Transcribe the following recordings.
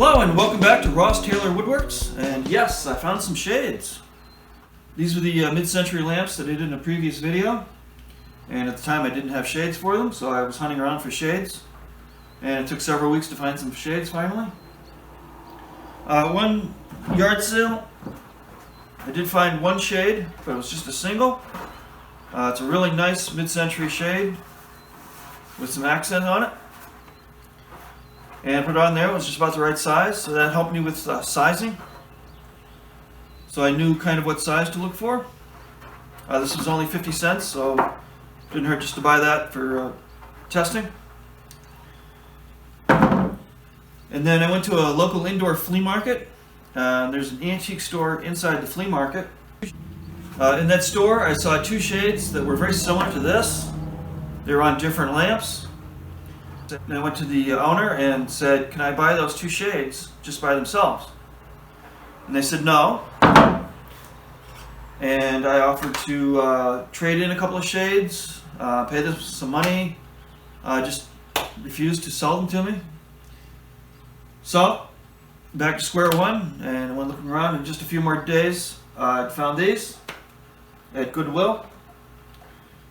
Hello and welcome back to Ross Taylor Woodworks, and yes, I found some shades. These were the mid-century lamps that I did in a previous video, and at the time I didn't have shades for them, so I was hunting around for shades, and it took several weeks to find some shades finally. One yard sale, I did find one shade, but it was just a single. It's a really nice mid-century shade with some accent on it. And put it on there, it was just about the right size, so that helped me with sizing. So I knew kind of what size to look for. This was only 50 cents, so it didn't hurt just to buy that for testing. And then I went to a local indoor flea market. There's an antique store inside the flea market. In that store, I saw two shades that were very similar to this. They were on different lamps. And I went to the owner and said, "Can I buy those two shades just by themselves?" And they said no. And I offered to trade in a couple of shades, pay them some money, just refused to sell them to me. So, back to square one, and I went looking around. In just a few more days, I found these at Goodwill.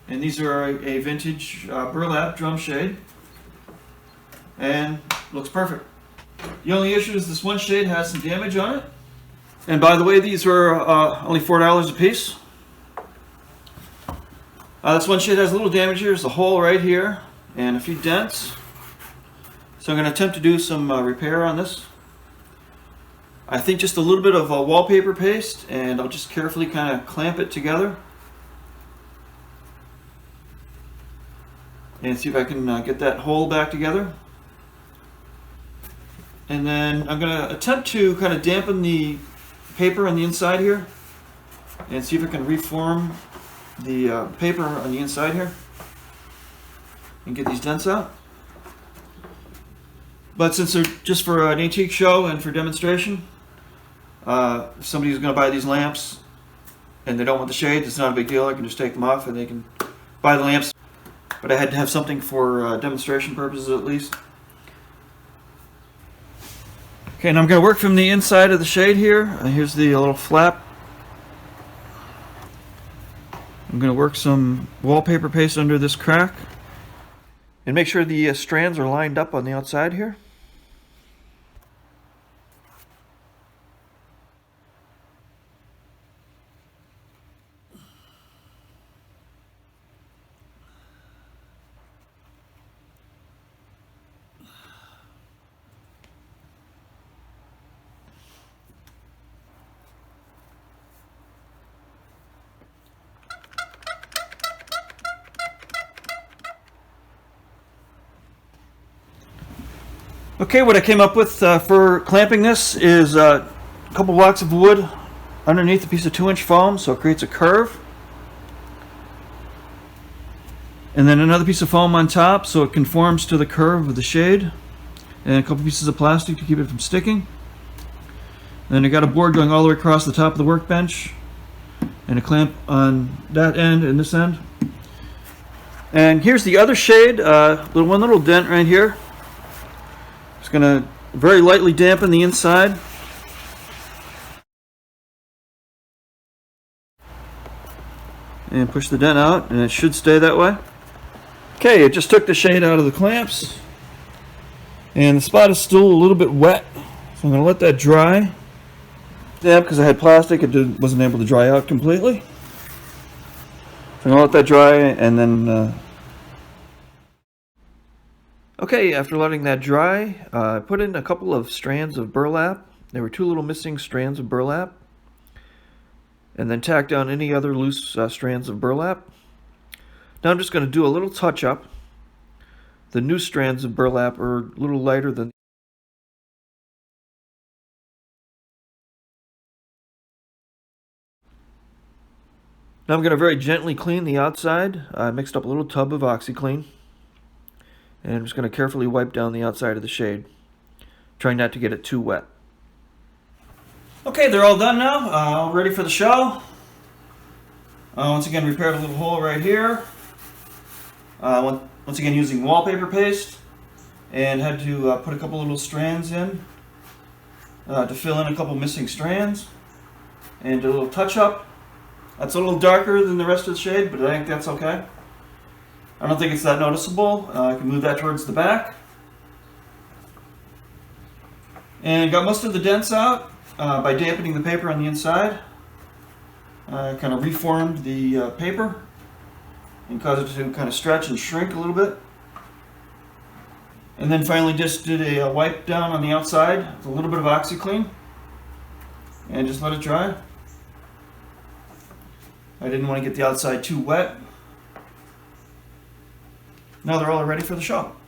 And these are a vintage burlap drum shade. And looks perfect. The only issue is this one shade has some damage on it. And by the way, these were only $4 a piece. This one shade has a little damage here. There's a hole right here and a few dents. So I'm going to attempt to do some repair on this. I think just a little bit of wallpaper paste, and I'll just carefully kind of clamp it together. And see if I can get that hole back together. And then I'm going to attempt to kind of dampen the paper on the inside here and see if I can reform the paper on the inside here and get these dents out. But since they're just for an antique show and for demonstration, if somebody's going to buy these lamps and they don't want the shades, it's not a big deal. I can just take them off and they can buy the lamps. But I had to have something for demonstration purposes at least. Okay, and I'm going to work from the inside of the shade here. Here's the little flap. I'm going to work some wallpaper paste under this crack. And make sure the strands are lined up on the outside here. Okay, what I came up with for clamping this is a couple blocks of wood underneath a piece of 2-inch foam, so it creates a curve. And then another piece of foam on top so it conforms to the curve of the shade. And a couple pieces of plastic to keep it from sticking. And then I got a board going all the way across the top of the workbench. And a clamp on that end and this end. And here's the other shade, one little dent right here. Just going to very lightly dampen the inside. And push the dent out, and it should stay that way. Okay, it just took the shade out of the clamps. And the spot is still a little bit wet, so I'm going to let that dry. Yeah, because I had plastic, it wasn't able to dry out completely. So I'm going to let that dry, and then okay, after letting that dry, I put in a couple of strands of burlap. There were two little missing strands of burlap. And then tack down any other loose strands of burlap. Now I'm just going to do a little touch up. The new strands of burlap are a little lighter than Now I'm going to very gently clean the outside. I mixed up a little tub of OxyClean. And I'm just going to carefully wipe down the outside of the shade, trying not to get it too wet. Okay, they're all done now, all ready for the show. Once again, repaired a little hole right here. Once again, using wallpaper paste, and had to put a couple little strands in to fill in a couple missing strands and do a little touch up. That's a little darker than the rest of the shade, but I think that's okay. I don't think it's that noticeable. I can move that towards the back. And got most of the dents out by dampening the paper on the inside. Kind of reformed the paper and caused it to kind of stretch and shrink a little bit. And then finally just did a wipe down on the outside with a little bit of OxyClean and just let it dry. I didn't want to get the outside too wet. Now they're all ready for the shop.